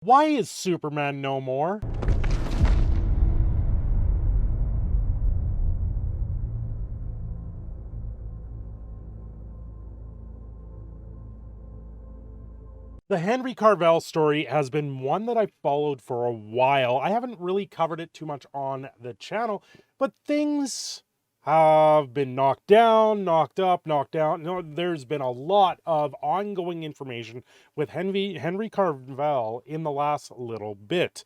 Why is Superman no more? The Henry Cavill story has been one that I've followed for a while. I haven't really covered it too much on the channel, but things have been knocked down, knocked up, knocked down. No, there's been a lot of ongoing information with Henry Cavill in the last little bit.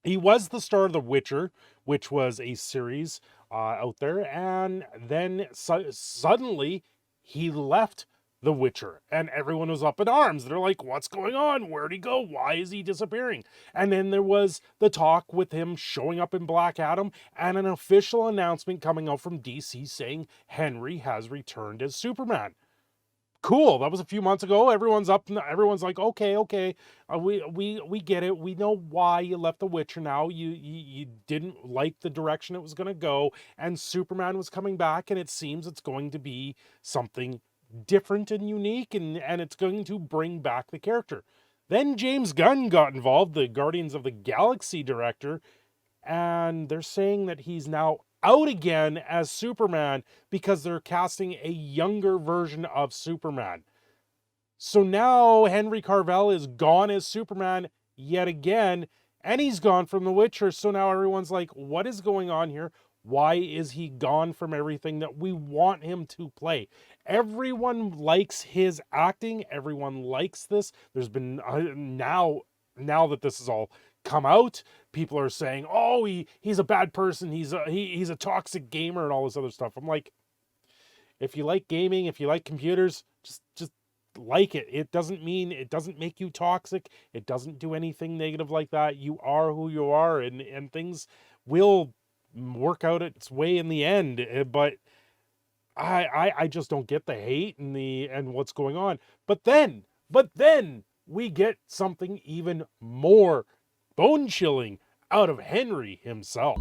He was the star of The Witcher, which was a series out there, and then suddenly he left The Witcher, and everyone was up in arms. They're like, what's going on? Where'd he go? Why is he disappearing? And then there was the talk with him showing up in Black Adam, and an official announcement coming out from DC saying Henry has returned as Superman. Cool. That was a few months ago. Everyone's like, okay. We get it. We know why you left The Witcher now. You didn't like the direction it was going to go, and Superman was coming back, and it seems it's going to be something different and unique, and it's going to bring back the character. Then James Gunn got involved, the Guardians of the Galaxy director, and they're saying that he's now out again as Superman because they're casting a younger version of Superman. So now Henry Cavill is gone as Superman yet again, and he's gone from The Witcher. So now everyone's like, what is going on here? Why is he gone from everything that we want him to play? Everyone likes his acting. Everyone likes this. There's been now that this is all come out, people are saying, oh, he's a bad person, he's a toxic gamer and all this other stuff. I'm like, if you like gaming, if you like computers, just like it. It doesn't make you toxic. It doesn't do anything negative like that. You are who you are, and things will work out its way in the end. But I just don't get the hate and what's going on. But then we get something even more bone-chilling out of Henry himself.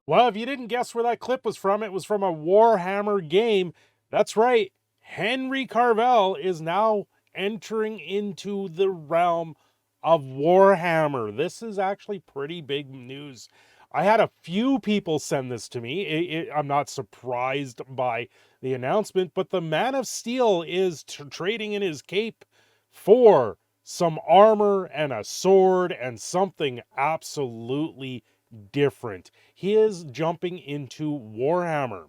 Well, if you didn't guess where that clip was from, it was from a Warhammer game. That's right. Henry Cavill is now entering into the realm of Warhammer. This is actually pretty big news. I had a few people send this to me. I'm not surprised by the announcement, but the Man of Steel is trading in his cape for some armor and a sword and something absolutely different. He is jumping into Warhammer.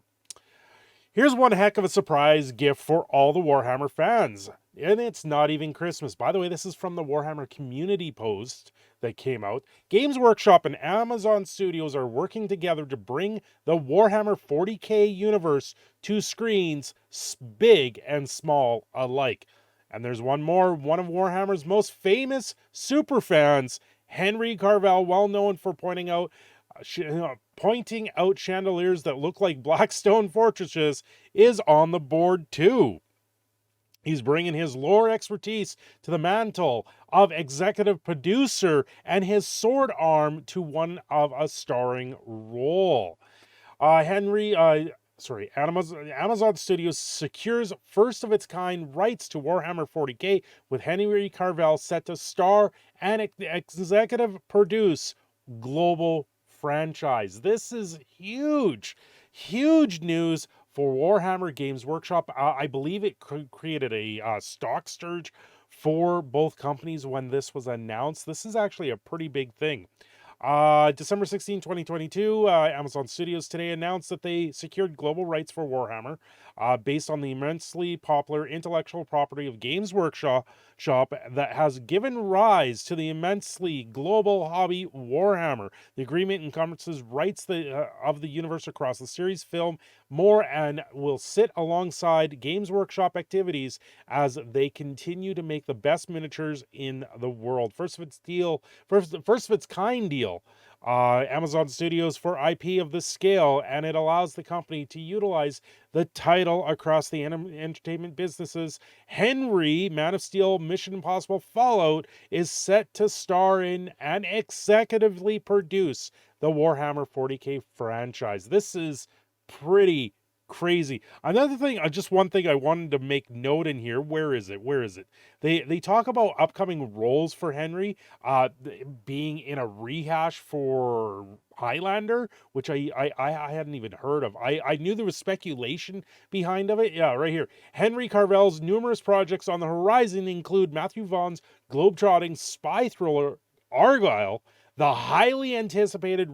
Here's one heck of a surprise gift for all the Warhammer fans. And it's not even Christmas. By the way, this is from the Warhammer community post that came out. Games Workshop and Amazon Studios are working together to bring the Warhammer 40K universe to screens big and small alike. And there's one more. One of Warhammer's most famous superfans, Henry Cavill, well known for pointing out chandeliers that look like Blackstone fortresses, is on the board too. He's bringing his lore expertise to the mantle of executive producer and his sword arm to one of a starring role. Amazon Studios secures first of its kind rights to Warhammer 40K, with Henry Cavill set to star and executive produce global franchise. This is huge news for Warhammer Games Workshop. I believe it created a stock surge for both companies when this was announced. This is actually a pretty big thing. December 16, 2022, Amazon Studios today announced that they secured global rights for Warhammer based on the immensely popular intellectual property of Games Workshop that has given rise to the immensely global hobby Warhammer. The agreement encompasses rights of the universe across the series, film, more, and will sit alongside Games Workshop activities as they continue to make the best miniatures in the world. First of its kind deal Steel. Amazon Studios for IP of this scale, and it allows the company to utilize the title across the entertainment businesses. Henry, Man of Steel, Mission Impossible, Fallout, is set to star in and executively produce the Warhammer 40K franchise. This is pretty crazy. Another thing, just one thing I wanted to make note in here. Where is it? They talk about upcoming roles for Henry, being in a rehash for Highlander, which I hadn't even heard of. I knew there was speculation behind of it. Yeah, right here. Henry Carvell's numerous projects on the horizon include Matthew Vaughn's globetrotting spy thriller Argyle, the highly anticipated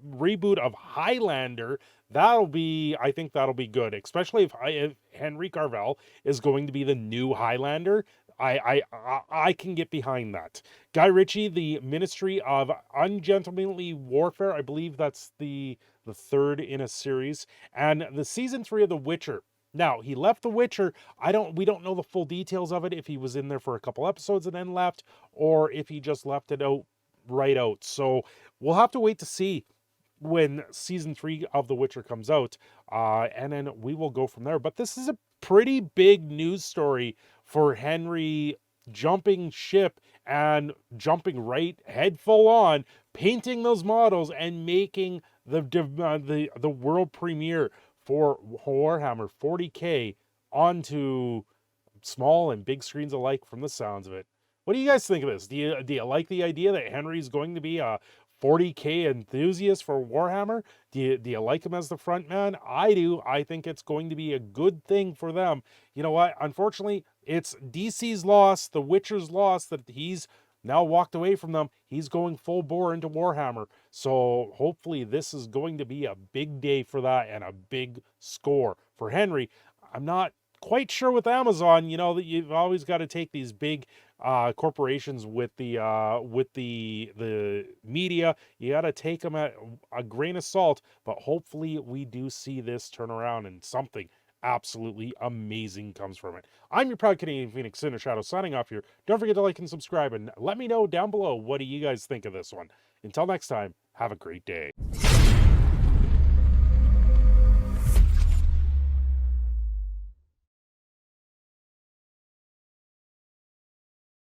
reboot of Highlander. I think that'll be good, especially if Henry Cavill is going to be the new Highlander. I can get behind that. Guy Ritchie, the Ministry of Ungentlemanly Warfare. I believe that's the third in a series, and the season 3 of The Witcher. Now, he left The Witcher. We don't know the full details of it, if he was in there for a couple episodes and then left, or if he just left it right out. So we'll have to wait to see when season 3 of The Witcher comes out, and then we will go from there. But this is a pretty big news story for Henry, jumping ship and jumping right head full on, painting those models and making the world premiere for Warhammer 40K onto small and big screens alike, from the sounds of it. What do you guys think of this? Do you like the idea that Henry's going to be a 40K enthusiast for Warhammer? Do you like him as the front man? I do. I think it's going to be a good thing for them. You know what? Unfortunately, it's DC's loss, The Witcher's loss, that he's now walked away from them. He's going full bore into Warhammer. So hopefully this is going to be a big day for that and a big score for Henry. I'm not quite sure with Amazon, that you've always got to take these big corporations with the media. You got to take them at a grain of salt, but hopefully we do see this turn around and something absolutely amazing comes from it. I'm your proud Canadian Phoenix, Sinner Shadow, signing off here. Don't forget to like and subscribe, and let me know down below, what do you guys think of this one? Until next time, have a great day.